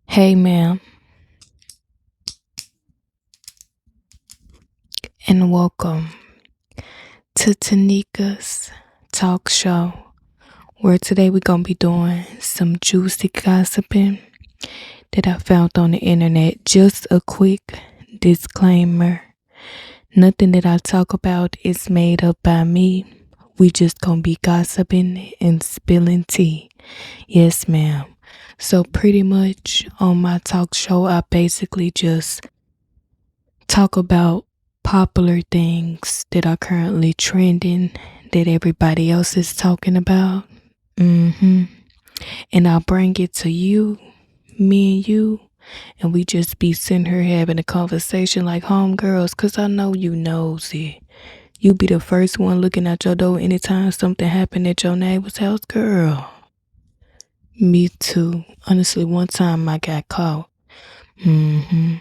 Hey, ma'am, and welcome to Tanika's talk show, where today we're going to be doing some juicy gossiping that I found on the internet. Just a quick disclaimer, nothing that I talk about is made up by me. We just going to be gossiping and spilling tea. Yes, ma'am. So pretty much on my talk show, I basically just talk about popular things that are currently trending that everybody else is talking about. And I'll bring it to you, me and you, and we just be sitting here having a conversation like homegirls, cause I know you nosy. You be the first one looking at your door anytime something happen at your neighbor's house, girl. Me too. Honestly, one time I got caught. Then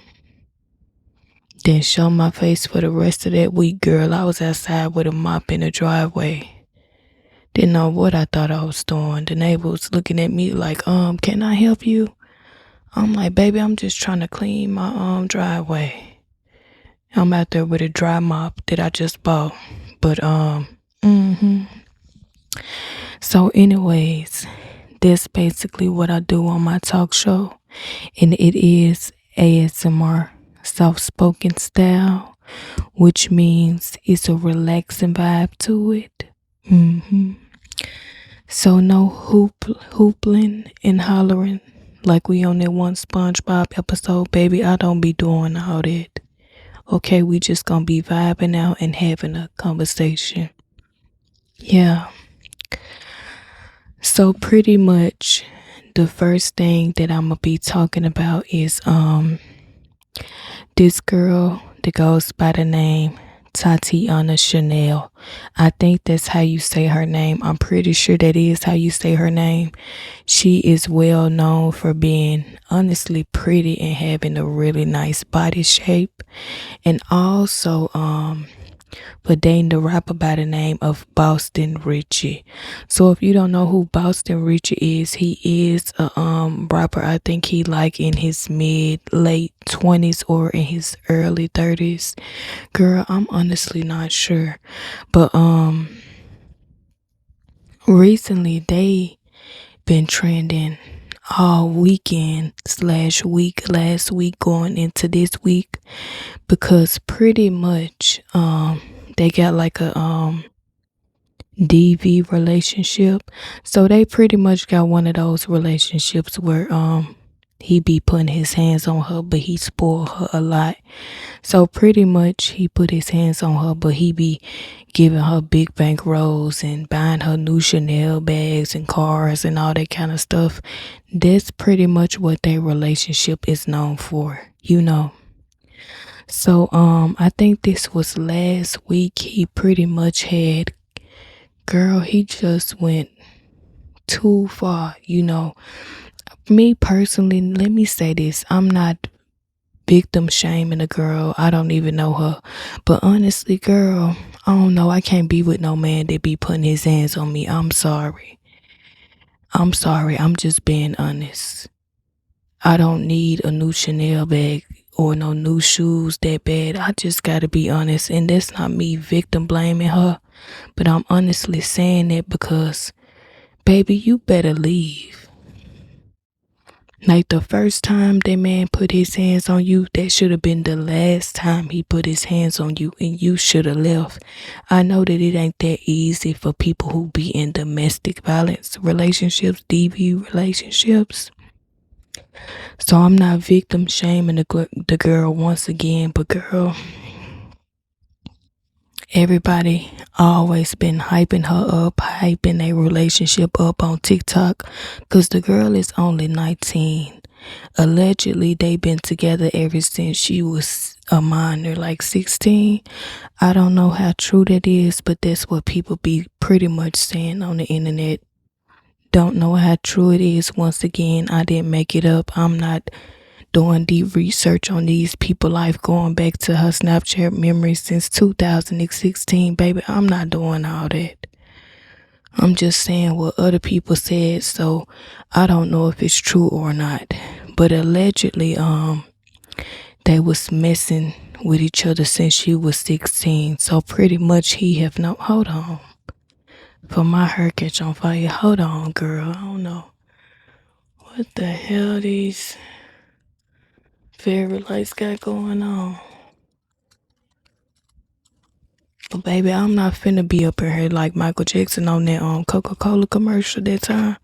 show my face for the rest of that week, girl. I was outside with a mop in the driveway. Didn't know what I thought I was doing. The neighbor was looking at me like, can I help you? I'm like, baby, I'm just trying to clean my driveway. I'm out there with a dry mop that I just bought. But So anyways, that's basically what I do on my talk show. And it is ASMR, soft spoken style, which means it's a relaxing vibe to it. So no hoopling and hollering like we on that one SpongeBob episode, baby. I don't be doing all that. Okay, we just gonna be vibing out and having a conversation. Yeah. So pretty much the first thing that I'm gonna be talking about is this girl that goes by the name Tatiana Chanel. I think that's how you say her name. I'm pretty sure that is how you say her name. She is well known for being honestly pretty and having a really nice body shape. And also but dating the rapper by the name of Boston Richie. So if you don't know who Boston Richie is, he is a rapper. I think he like in his late 20s or in his early 30s. Girl, I'm honestly not sure. But recently they been trending all weekend / week, last week going into this week, because pretty much they got like a DV relationship. So they pretty much got one of those relationships where he be putting his hands on her, but he spoiled her a lot. So pretty much he put his hands on her, but he be giving her big bank rolls and buying her new Chanel bags and cars and all that kind of stuff. That's pretty much what their relationship is known for, you know. So I think this was last week. He pretty much had, girl, he just went too far, you know. Me personally, let me say this. I'm not victim shaming a girl. I don't even know her. But honestly, girl, I don't know. I can't be with no man that be putting his hands on me. I'm sorry. I'm sorry. I'm just being honest. I don't need a new Chanel bag or no new shoes that bad. I just gotta be honest. And that's not me victim blaming her. But I'm honestly saying that because, baby, you better leave. Like the first time that man put his hands on you, that should have been the last time he put his hands on you, and you should have left. I know that it ain't that easy for people who be in domestic violence relationships, DV relationships. So I'm not victim shaming the girl once again, but girl, everybody always been hyping her up, hyping a relationship up on TikTok, because the girl is only 19. Allegedly, they've been together ever since she was a minor, like 16. I don't know how true that is, but that's what people be pretty much saying on the internet. Don't know how true it is. Once again, I didn't make it up. I'm not doing deep research on these people life going back to her Snapchat memories since 2016, baby. I'm not doing all that. I'm just saying what other people said, so I don't know if it's true or not. But allegedly, they was messing with each other since she was 16. So pretty much he have no, hold on. For my hair catch on fire. Hold on, girl. I don't know. What the hell these fairy lights got going on? But baby, I'm not finna be up in here like Michael Jackson on that Coca-Cola commercial that time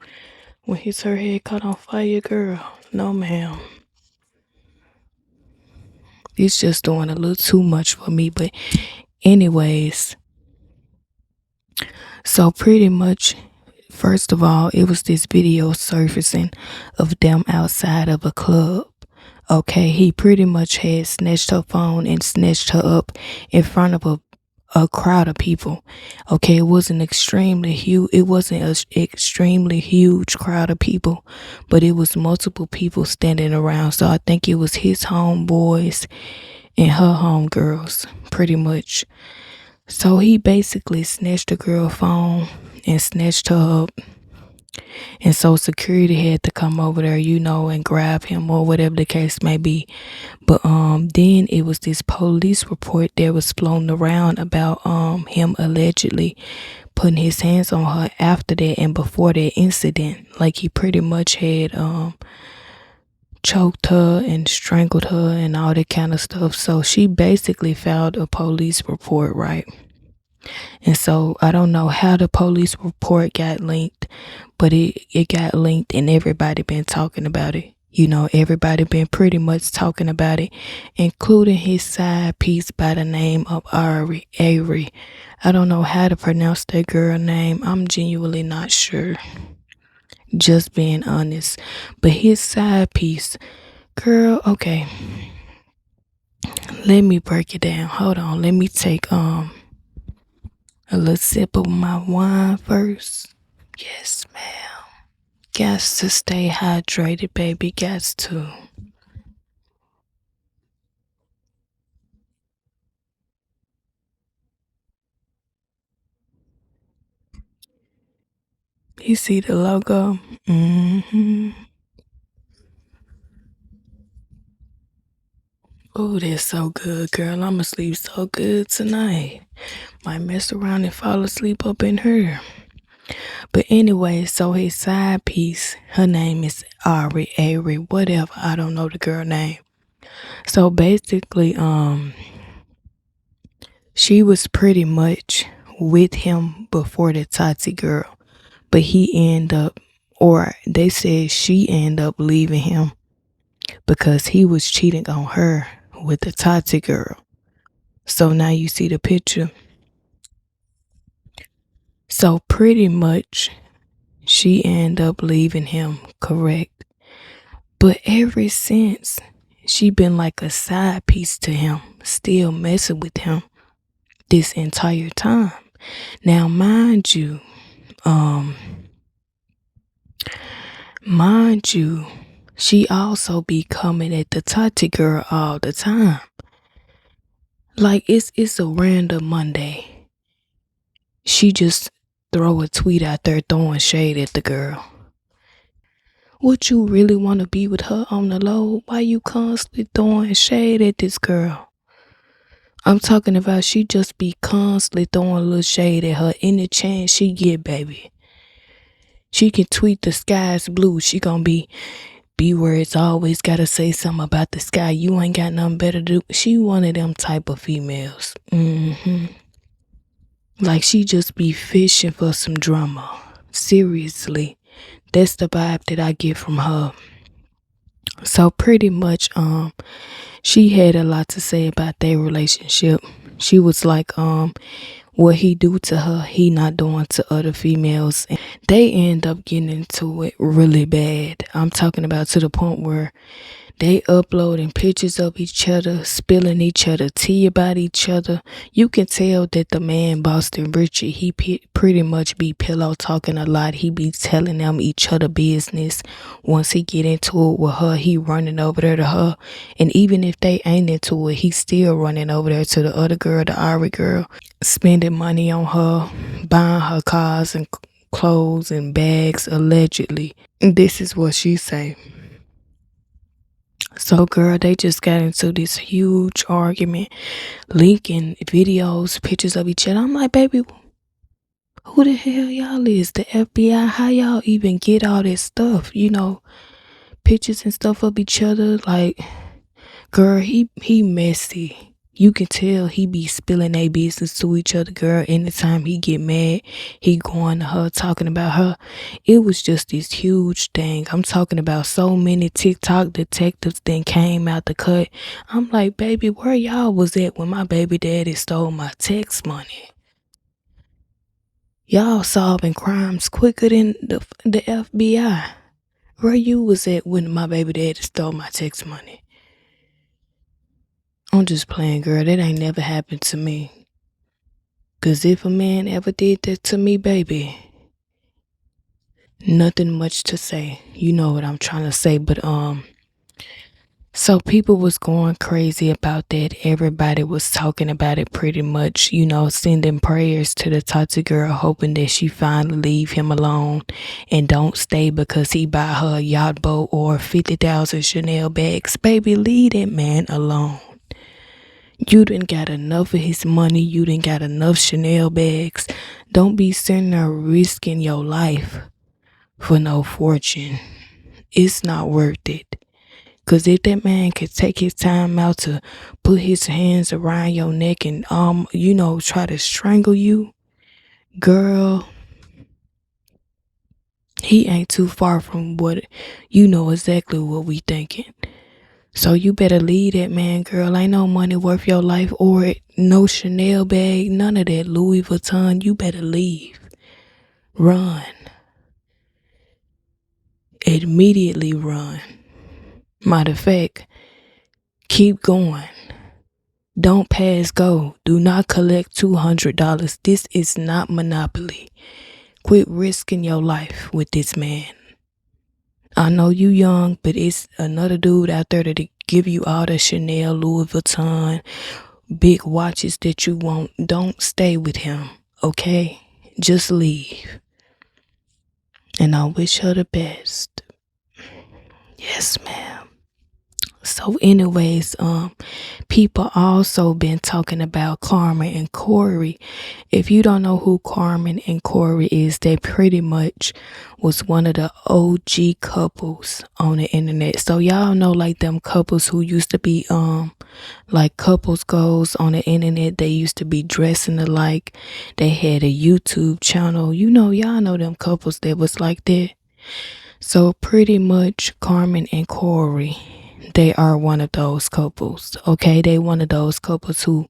when his her head caught on fire, girl. No, ma'am. It's just doing a little too much for me. But anyways, so pretty much, first of all, it was this video surfacing of them outside of a club. Okay, he pretty much had snatched her phone and snatched her up in front of a crowd of people. Okay, it wasn't extremely huge. It wasn't an extremely huge crowd of people, but it was multiple people standing around. So I think it was his homeboys and her homegirls, pretty much. So he basically snatched the girl phone and snatched her up. And so security had to come over there, and grab him or whatever the case may be. But then it was this police report that was flown around about him allegedly putting his hands on her after that and before that incident. Like he pretty much had choked her and strangled her and all that kind of stuff. So she basically filed a police report, right? And so I don't know how the police report got linked, but it got linked and everybody been talking about it. Everybody been pretty much talking about it, including his side piece by the name of Avery. I don't know how to pronounce that girl name. I'm genuinely not sure. Just being honest. But his side piece, girl, okay. Let me break it down. Hold on. Let me take a little sip of my wine first. Yes, ma'am. Gots to stay hydrated, baby. Gots to. You see the logo? Oh, that's so good, girl. I'ma sleep so good tonight. Might mess around and fall asleep up in her. But anyway, so his side piece, her name is Avery, whatever. I don't know the girl name. So basically, she was pretty much with him before the Tati girl. But he ended up, or they said she ended up leaving him because he was cheating on her with the Tati girl. So now you see the picture. So pretty much she ended up leaving him, correct? But ever since, she been like a side piece to him, still messing with him this entire time. Now, mind you, she also be coming at the Tati girl all the time. Like it's a random Monday. She just throw a tweet out there throwing shade at the girl. Would you really want to be with her on the low? Why you constantly throwing shade at this girl? I'm talking about she just be constantly throwing a little shade at her any chance she get, baby. She can tweet the sky's blue. She gonna be where it's always gotta say something about the sky. You ain't got nothing better to do. She one of them type of females. Like she just be fishing for some drama. Seriously. That's the vibe that I get from her. So pretty much, she had a lot to say about their relationship. She was like, what he do to her, he not doing to other females. And they end up getting into it really bad. I'm talking about to the point where they uploading pictures of each other, spilling each other tea about each other. You can tell that the man, Boston Richie, he pretty much be pillow talking a lot. He be telling them each other business. Once he get into it with her, he running over there to her. And even if they ain't into it, he still running over there to the other girl, the Ari girl, spending money on her, buying her cars and clothes and bags, allegedly. This is what she say. So, girl, they just got into this huge argument, linking videos, pictures of each other. I'm like, baby, who the hell y'all is? The FBI? How y'all even get all this stuff? Pictures and stuff of each other. Like, girl, he messy. You can tell he be spilling their business to each other, girl. Anytime he get mad, he going to her, talking about her. It was just this huge thing. I'm talking about so many TikTok detectives then came out the cut. I'm like, baby, where y'all was at when my baby daddy stole my text money? Y'all solving crimes quicker than the FBI. Where you was at when my baby daddy stole my text money? I'm just playing, girl. That ain't never happened to me. 'Cause if a man ever did that to me, baby, nothing much to say. You know what I'm trying to say. But so people was going crazy about that. Everybody was talking about it pretty much, sending prayers to the toxic girl, hoping that she finally leave him alone and don't stay because he buy her a yacht boat or 50,000 Chanel bags. Baby, leave that man alone. You done got enough of his money. You done got enough Chanel bags. Don't be sitting there risking your life for no fortune. It's not worth it. Cause if that man could take his time out to put his hands around your neck and try to strangle you, girl, he ain't too far from exactly what we thinking. So you better leave that man, girl. Ain't no money worth your life or no Chanel bag, none of that Louis Vuitton. You better leave. Run. Immediately run. Matter of fact, keep going. Don't pass go. Do not collect $200. This is not Monopoly. Quit risking your life with this man. I know you young, but it's another dude out there to give you all the Chanel, Louis Vuitton, big watches that you want. Don't stay with him, okay? Just leave. And I wish her the best. Yes, ma'am. So anyways, people also been talking about Carmen and Corey. If you don't know who Carmen and Corey is, they pretty much was one of the OG couples on the internet. So y'all know like them couples who used to be like couples goals on the internet. They used to be dressing alike. They had a YouTube channel. Y'all know them couples that was like that. So pretty much Carmen and Corey, they are one of those couples, okay? They one of those couples who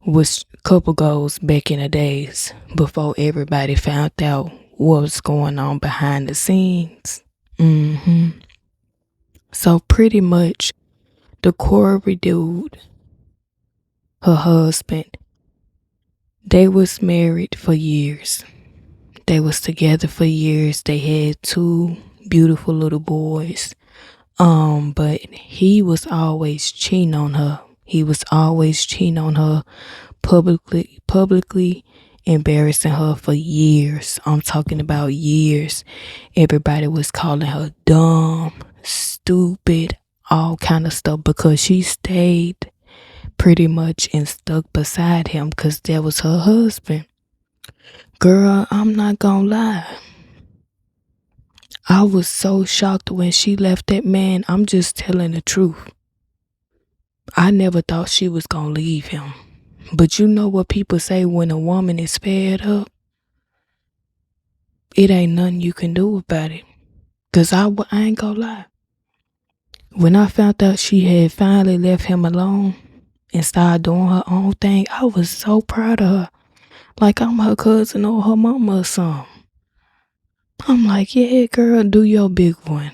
was couple goals back in the days before everybody found out what was going on behind the scenes. So pretty much the Corey dude, her husband, they was married for years. They was together for years. They had 2 beautiful little boys. But he was always cheating on her. He was always cheating on her, publicly embarrassing her for years. I'm talking about years. Everybody was calling her dumb, stupid, all kind of stuff because she stayed pretty much and stuck beside him because that was her husband. Girl, I'm not gonna lie. I was so shocked when she left that man. I'm just telling the truth. I never thought she was gonna leave him. But you know what people say when a woman is fed up? It ain't nothing you can do about it. 'Cause I ain't gonna lie. When I found out she had finally left him alone and started doing her own thing, I was so proud of her. Like I'm her cousin or her mama or something. I'm like, yeah, girl, do your big one.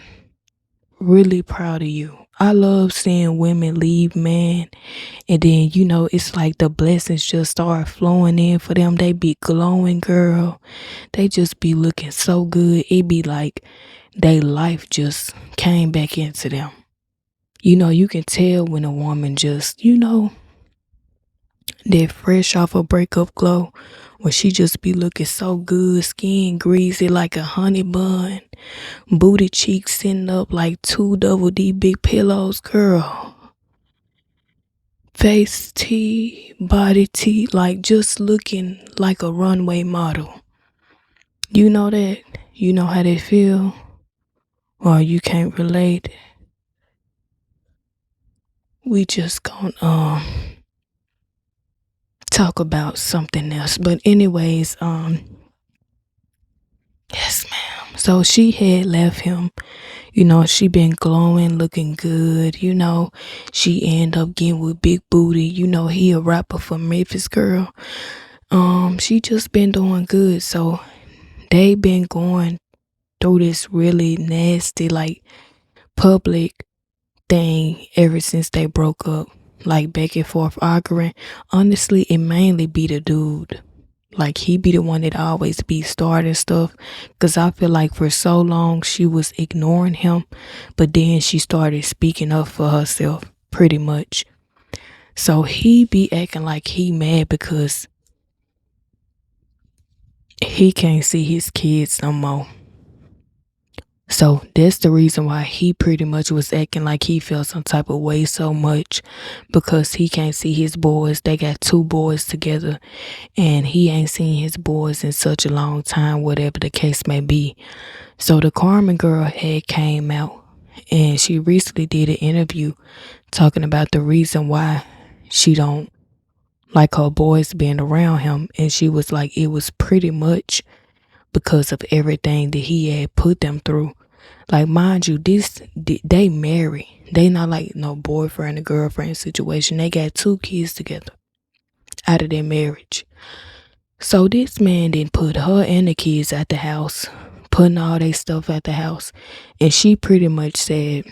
Really proud of you. I love seeing women leave man and then it's like the blessings just start flowing in for them. They be glowing, girl. They just be looking so good. It be like they life just came back into them. You can tell when a woman just that fresh off a breakup glow, where she just be looking so good, skin greasy like a honey bun, booty cheeks sitting up like two double D big pillows, girl. Face T, body T, like just looking like a runway model. You know that? You know how they feel? Or you can't relate? We just gonna talk about something else. But anyways, yes ma'am. So she had left him. She been glowing, looking good. She end up getting with Big Booty. He a rapper from Memphis, girl. She just been doing good. So they been going through this really nasty, like, public thing ever since they broke up. Like, back and forth arguing. Honestly, it mainly be the dude. Like, he be the one that always be starting stuff. Because I feel like for so long she was ignoring him. But then she started speaking up for herself, pretty much. So he be acting like he mad because he can't see his kids no more. So that's the reason why he pretty much was acting like he felt some type of way so much, because he can't see his boys. They got two boys together and he ain't seen his boys in such a long time, whatever the case may be. So the Carmen girl had came out and she recently did an interview talking about the reason why she don't like her boys being around him. And she was like, it was pretty much because of everything that he had put them through. Like, mind you, they married. They not like no boyfriend and girlfriend situation. They got 2 kids together out of their marriage. So this man then put her and the kids at the house, putting all their stuff at the house. And she pretty much said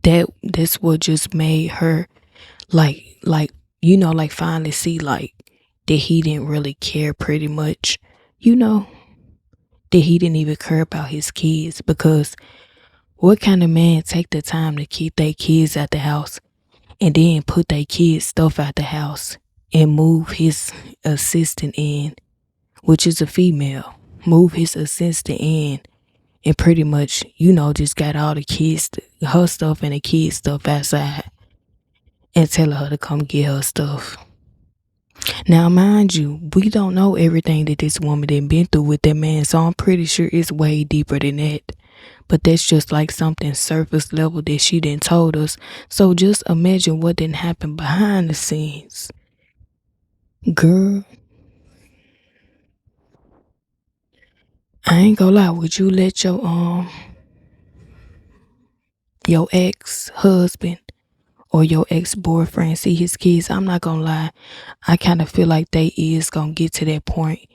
that this what just made her like finally see like that he didn't really care, pretty much. That he didn't even care about his kids, because what kind of man take the time to keep their kids at the house and then put their kids' stuff at the house and move his assistant in, which is a female, move his assistant in and pretty much, just got all the kids, her stuff and the kids' stuff outside and tell her to come get her stuff. Now, mind you, we don't know everything that this woman done been through with that man, so I'm pretty sure it's way deeper than that. But that's just like something surface level that she didn't told us. So just imagine what didn't happen behind the scenes. Girl, I ain't gonna lie, would you let your ex-husband or your ex-boyfriend see his kids? I'm not gonna lie, I kind of feel like they is gonna get to that point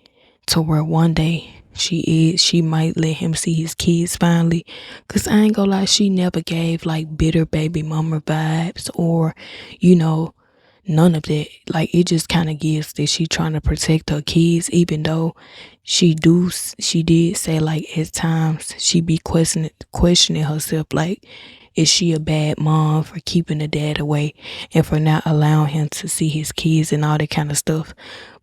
to where one day she might let him see his kids finally. Cause I ain't gonna lie, she never gave like bitter baby mama vibes or none of that. Like, it just kind of gives that she trying to protect her kids, even though she did say like at times she be questioning herself, like, is she a bad mom for keeping the dad away and for not allowing him to see his kids and all that kind of stuff.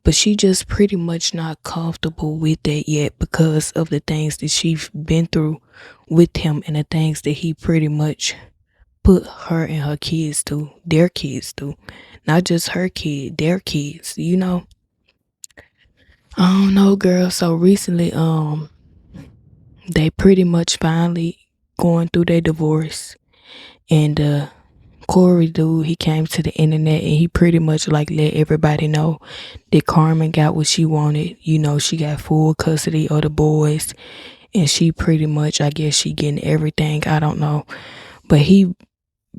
But she just pretty much not comfortable with that yet because of the things that she's been through with him and the things that he pretty much put her and her kids through, their kids through. Not just her kid, their kids, I don't know, girl. So recently, they pretty much finally going through their divorce. And Corey dude, he came to the internet and he pretty much like let everybody know that Carmen got what she wanted. She got full custody of the boys and she pretty much, I guess she getting everything. I don't know. But he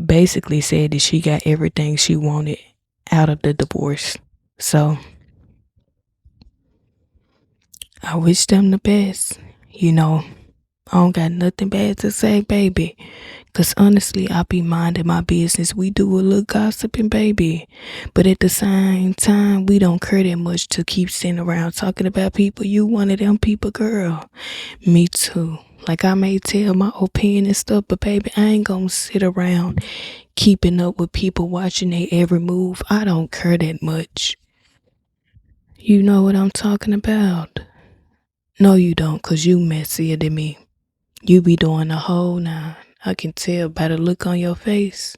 basically said that she got everything she wanted out of the divorce. So I wish them the best. I don't got nothing bad to say, baby. Cause honestly, I be minding my business. We do a little gossiping, baby. But at the same time, we don't care that much to keep sitting around talking about people. You one of them people, girl. Me too. Like, I may tell my opinion and stuff, but baby, I ain't gonna sit around keeping up with people watching their every move. I don't care that much. You know what I'm talking about? No, you don't, 'cause you messier than me. You be doing the whole nine. I can tell by the look on your face.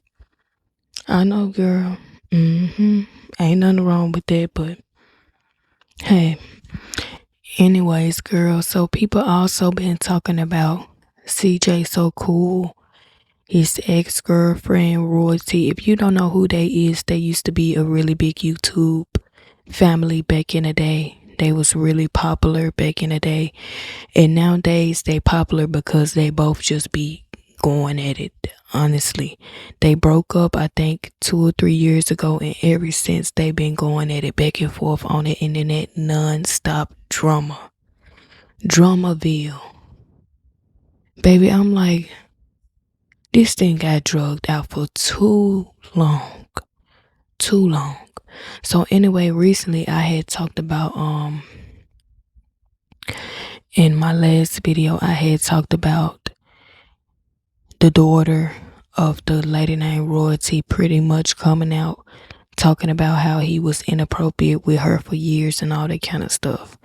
I know, girl. Ain't nothing wrong with that, but hey. Anyways, girl, so people also been talking about CJ So Cool, his ex-girlfriend Royalty. If you don't know who they is, they used to be a really big YouTube family back in the day. They was really popular back in the day. And nowadays they popular because they both just be going at it. Honestly, they broke up I think 2 or 3 years ago, and ever since they been going at it back and forth on the internet, non-stop Dramaville. Baby, I'm like, this thing got drugged out for too long. So anyway, recently I had talked about in my last video I had talked about the daughter of the lady named Royalty pretty much coming out talking about how he was inappropriate with her for years and all that kind of stuff.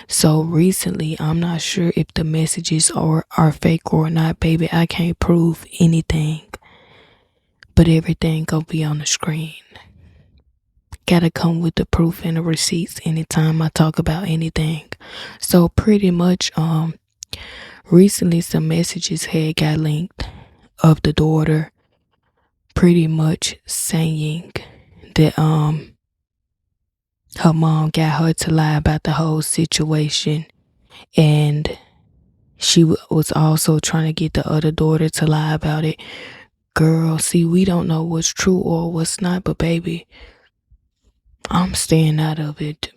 So recently, I'm not sure if the messages are fake or not, baby. I can't prove anything, but everything gonna be on the screen. Gotta come with the proof and the receipts anytime I talk about anything. So pretty much, recently some messages had got linked of the daughter pretty much saying that her mom got her to lie about the whole situation, and she was also trying to get the other daughter to lie about it. Girl, see, we don't know what's true or what's not, but baby, I'm staying out of it.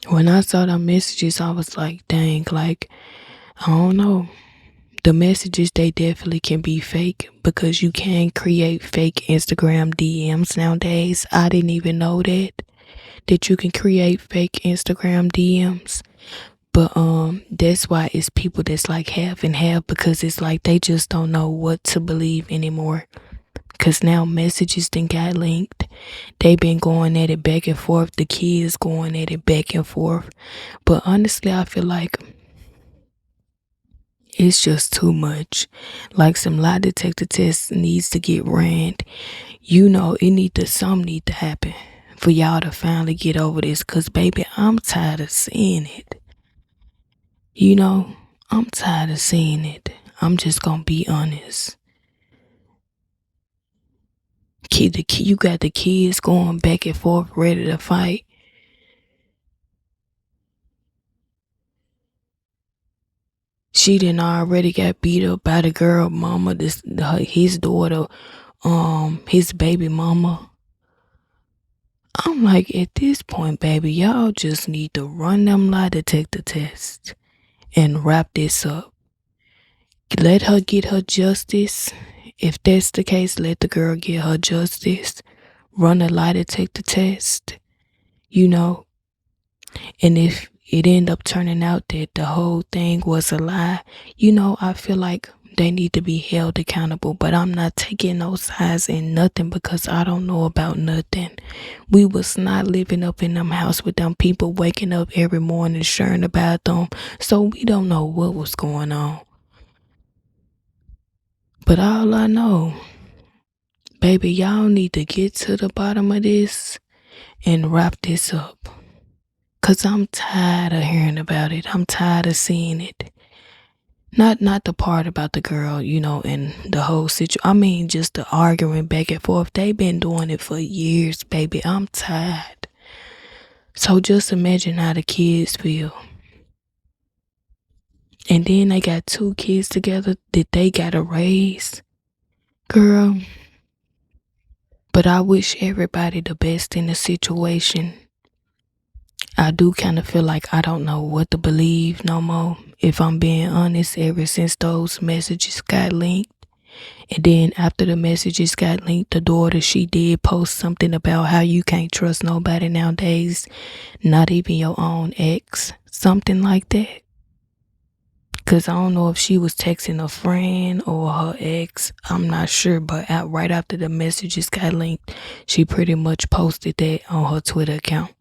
When I saw the messages, I was like, dang, like, I don't know. The messages, they definitely can be fake because you can create fake Instagram DMs nowadays. I didn't even know that you can create fake Instagram DMs. But that's why it's people that's like half and half, because it's like they just don't know what to believe anymore. Cause now messages then got linked. They been going at it back and forth. The kids going at it back and forth. But honestly, I feel like it's just too much. Like some lie detector tests needs to get ran. You know, something need to happen for y'all to finally get over this. Cause baby, I'm tired of seeing it. You know, I'm tired of seeing it. I'm just gonna be honest. You got the kids going back and forth, ready to fight. She done already got beat up by the girl mama, his daughter, his baby mama. I'm like, at this point, baby, y'all just need to run them lie detector tests and wrap this up. Let her get her justice. If that's the case, let the girl get her justice. Run a lie detector test, you know. And if it end up turning out that the whole thing was a lie, you know, I feel like they need to be held accountable. But I'm not taking no sides in nothing because I don't know about nothing. We was not living up in them house with them people waking up every morning sharing about them. So we don't know what was going on. But all I know, baby, y'all need to get to the bottom of this and wrap this up. Cause I'm tired of hearing about it. I'm tired of seeing it. Not the part about the girl, you know, and the whole situation. I mean, just the arguing back and forth. They been doing it for years, baby. I'm tired. So just imagine how the kids feel. And then they got 2 kids together that they gotta raise. Girl. But I wish everybody the best in the situation. I do kind of feel like I don't know what to believe no more. If I'm being honest, ever since those messages got linked. And then after the messages got linked, the daughter, she did post something about how you can't trust nobody nowadays. Not even your own ex. Something like that. Cause I don't know if she was texting a friend or her ex. I'm not sure, but right after the messages got linked, she pretty much posted that on her Twitter account.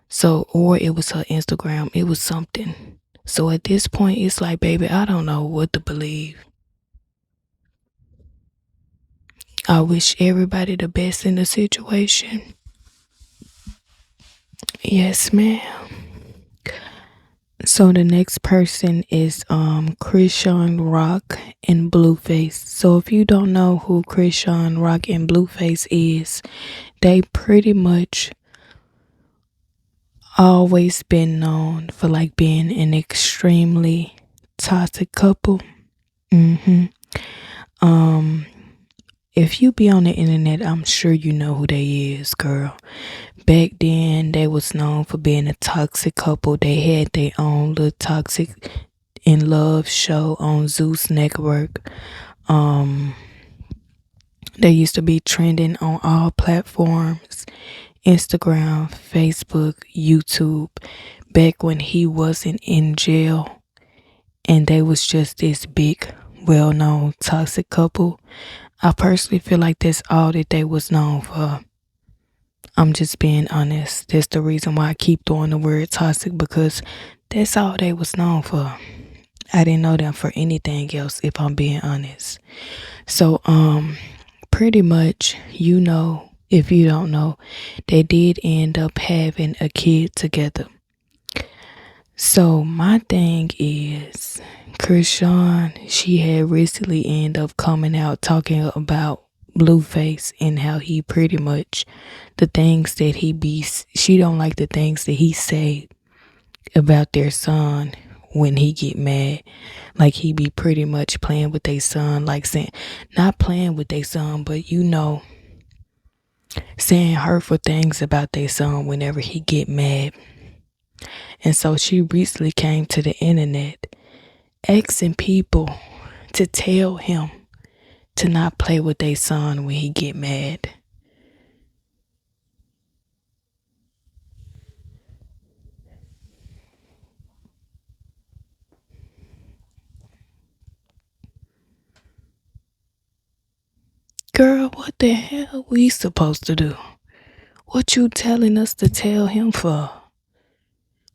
So, or it was her Instagram. It was something. So at this point, it's like, baby, I don't know what to believe. I wish everybody the best in the situation. Yes, ma'am. So the next person is Chrisean Rock and Blueface. So if you don't know who Chrisean Rock and Blueface is, they pretty much always been known for like being an extremely toxic couple. Mm-hmm. If you be on the internet, I'm sure you know who they is, girl. Back then, they was known for being a toxic couple. They had their own little Toxic in Love show on Zeus Network. They used to be trending on all platforms: Instagram, Facebook, YouTube. Back when he wasn't in jail, and they was just this big, well-known toxic couple. I personally feel like that's all that they was known for. I'm just being honest. That's the reason why I keep throwing the word toxic, because that's all they was known for. I didn't know them for anything else, if I'm being honest. So, pretty much, if you don't know, they did end up having a kid together. So my thing is, Chrisean, she had recently ended up coming out talking about Blueface and how he pretty much, the things that she don't like the things that he say about their son when he get mad. Like he be pretty much playing with their son, like saying, not playing with their son, but saying hurtful things about their son whenever he get mad. And so she recently came to the internet asking people to tell him to not play with their son when he get mad. Girl, what the hell we supposed to do? What you telling us to tell him for?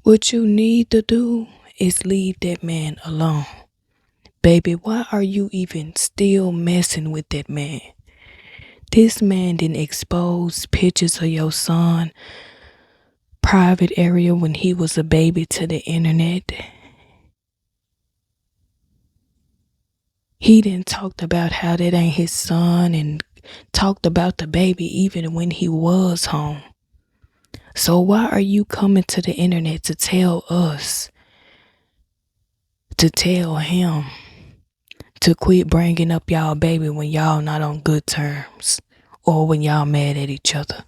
What you need to do is leave that man alone. Baby, why are you even still messing with that man? This man didn't expose pictures of your son private area when he was a baby to the internet. He didn't talked about how that ain't his son and talked about the baby even when he was home. So why are you coming to the internet to tell us, to tell him to quit bringing up y'all baby when y'all not on good terms or when y'all mad at each other?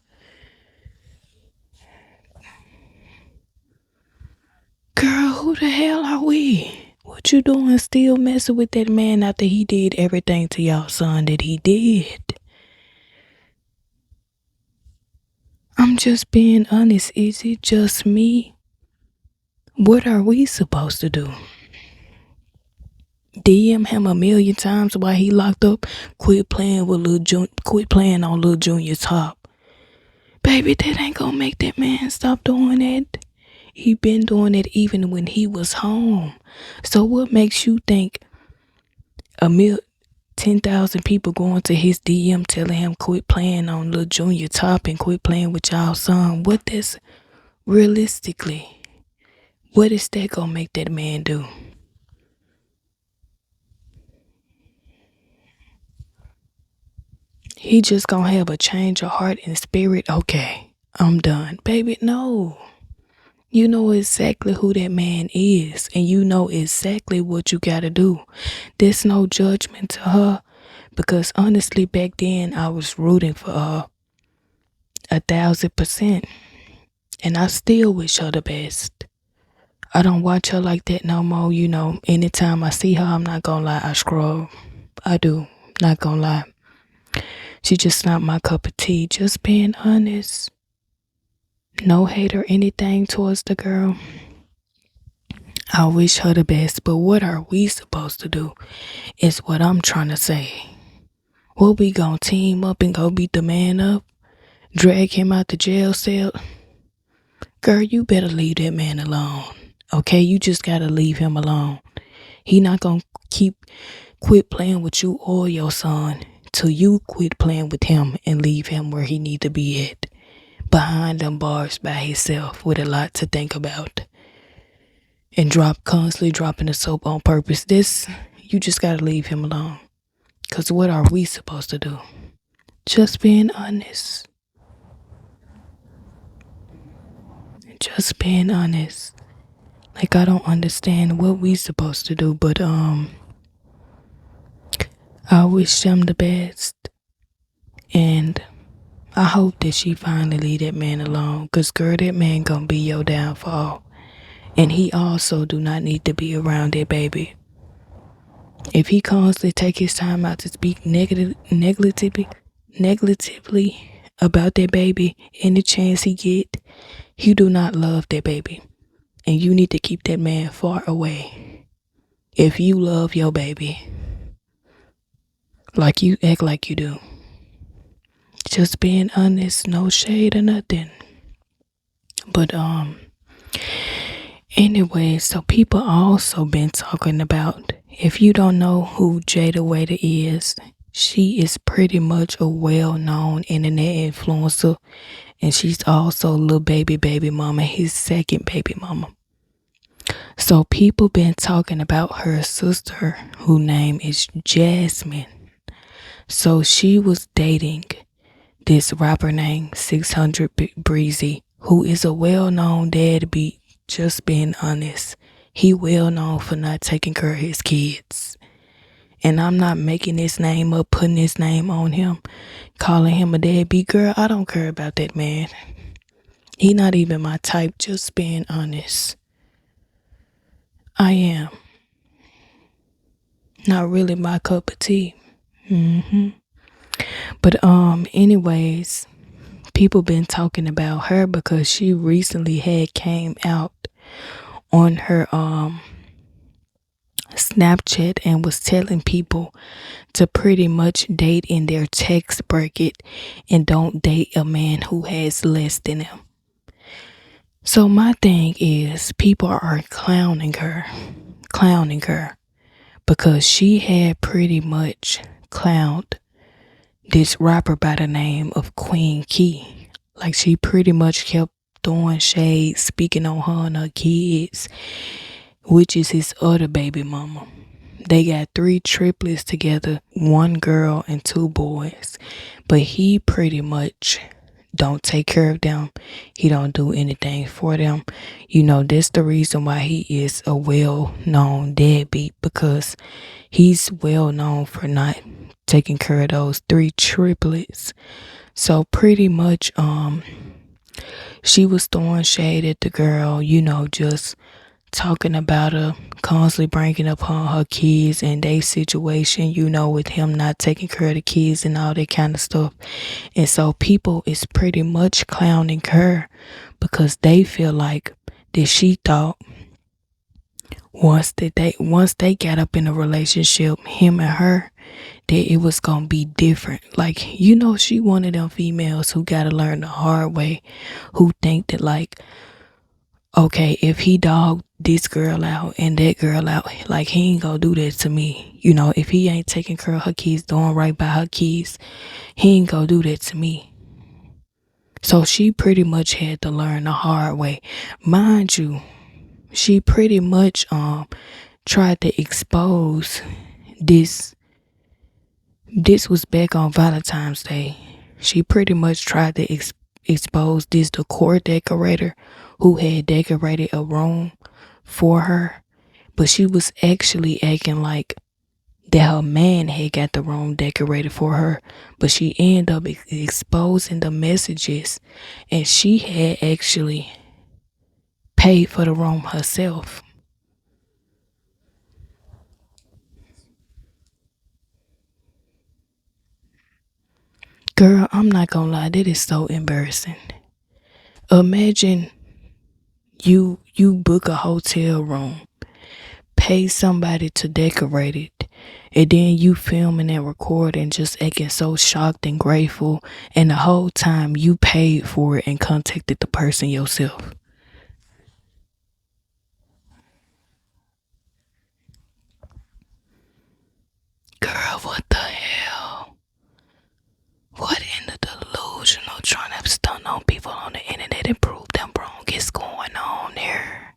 Girl, who the hell are we? What you doing still messing with that man after he did everything to y'all son that he did? I'm just being honest. Is it just me? What are we supposed to do? DM him a million times while he locked up? Quit playing on Lil Junior's top. Baby, that ain't gonna make that man stop doing that. He been doing it even when he was home. So what makes you think 10,000 people going to his DM telling him quit playing on Lil Junior top and quit playing with y'all son? What this realistically? What is that gonna make that man do? He just gonna have a change of heart and spirit. Okay, I'm done. Baby, no. You know exactly who that man is, and you know exactly what you gotta do. There's no judgment to her, because honestly, back then I was rooting for her 1,000%, and I still wish her the best. I don't watch her like that no more. Anytime I see her, I'm not gonna lie, I scroll. I do, not gonna lie. She just not my cup of tea, just being honest. No hate or anything towards the girl. I wish her the best, but what are we supposed to do is what I'm trying to say. What, we gonna team up and go beat the man up? Drag him out the jail cell? Girl, you better leave that man alone. Okay, you just gotta leave him alone. He not gonna quit playing with you or your son till you quit playing with him and leave him where he need to be at. Behind them bars by himself with a lot to think about. And constantly dropping the soap on purpose. You just gotta leave him alone. Cause what are we supposed to do? Just being honest. Just being honest. Like, I don't understand what we supposed to do, but I wish them the best. And I hope that she finally leave that man alone. Cause girl, that man gonna be your downfall. And he also do not need to be around that baby. If he constantly take his time out to speak negatively about that baby, any chance he get, he do not love that baby. And you need to keep that man far away. If you love your baby, like you act like you do. Just being honest, no shade or nothing. But anyway, so people also been talking about, if you don't know who Jada Waiter is, she is pretty much a well-known internet influencer, and she's also Lil Baby mama, his second baby mama. So people been talking about her sister, whose name is Jasmine. So she was dating this rapper named 600 Breezy, who is a well-known deadbeat. Just being honest, he well known for not taking care of his kids. And I'm not making his name up, putting his name on him, calling him a deadbeat. Girl, I don't care about that man. He not even my type, just being honest. I am. Not really my cup of tea. But anyways, people been talking about her because she recently had came out on her Snapchat and was telling people to pretty much date in their tax bracket and don't date a man who has less than them. So my thing is, people are clowning her because she had pretty much clowned this rapper by the name of Queen Key. Like, she pretty much kept throwing shade, speaking on her and her kids, which is his other baby mama. They got 3 triplets together, 1 girl and 2 boys. But he pretty much don't take care of them. He don't do anything for them. You know, that's the reason why he is a well-known deadbeat, because he's well-known for not taking care of those 3 triplets. So pretty much, she was throwing shade at the girl, you know, just talking about her, constantly bringing up her kids and their situation, you know, with him not taking care of the kids and all that kind of stuff. And so people is pretty much clowning her because they feel like that she thought once they got up in a relationship, him and her, that it was gonna be different. Like, you know, she one of them females who gotta learn the hard way, who think that, like, okay, if he dogged this girl out and that girl out, like, he ain't gonna do that to me. You know, if he ain't taking care of her kids, doing right by her kids, he ain't gonna do that to me. So she pretty much had to learn the hard way. Mind you, she pretty much tried to expose this. This was back on Valentine's Day. She pretty much tried to expose this decor decorator who had decorated a room for her, but she was actually acting like that her man had got the room decorated for her, but she ended up exposing the messages, and she had actually paid for the room herself. Girl, I'm not gonna lie, that is so embarrassing. Imagine you book a hotel room pay somebody to decorate it, and then you filming and recording just acting so shocked and grateful, and the whole time you paid for it and contacted the person yourself. Girl, what the hell? What in the delusional trying to stun on people on the internet and prove them wrong is going on there?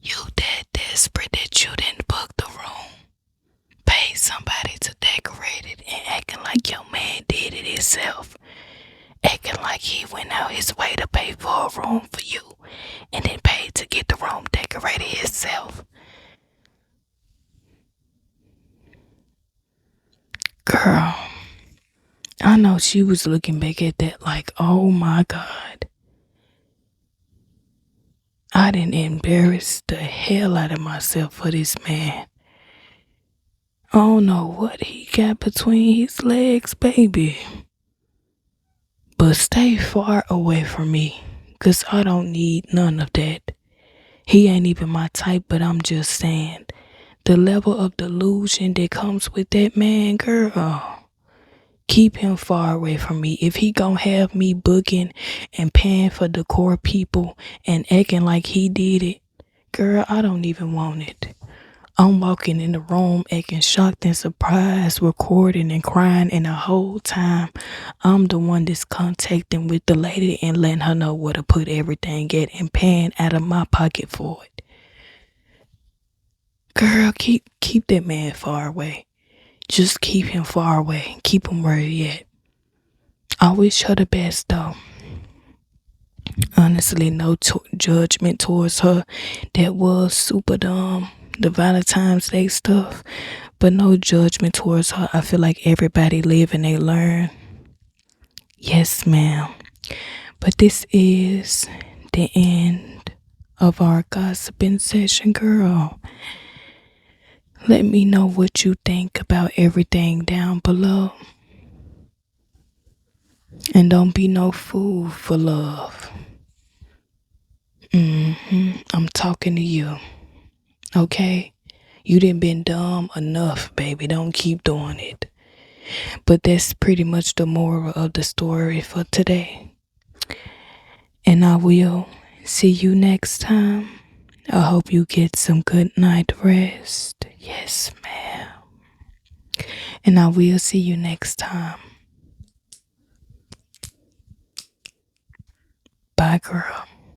You that desperate that you didn't book the room, pay somebody to decorate it, and acting like your man did it himself. Acting like he went out his way to pay for a room for you and then paid to get the room decorated himself. Girl, I know she was looking back at that like, oh my God. I didn't embarrass the hell out of myself for this man. I don't know what he got between his legs, baby. But stay far away from me, 'cause I don't need none of that. He ain't even my type, but I'm just saying, the level of delusion that comes with that man, girl, keep him far away from me. If he gon' have me booking and paying for decor people and acting like he did it, girl, I don't even want it. I'm walking in the room acting shocked and surprised, recording and crying, and the whole time I'm the one that's contacting with the lady and letting her know where to put everything at and paying out of my pocket for it. Girl, keep that man far away. Just keep him far away. Keep him where he at. I wish her the best though. Honestly, no judgment towards her. That was super dumb. The Valentine's Day stuff. But no judgment towards her. I feel like everybody live and they learn. Yes, ma'am. But this is the end of our gossiping session, girl. Let me know what you think about everything down below. And don't be no fool for love. I'm talking to you. Okay? You done been dumb enough, baby. Don't keep doing it. But that's pretty much the moral of the story for today. And I will see you next time. I hope you get some good night rest. Yes, ma'am. And I will see you next time. Bye, girl.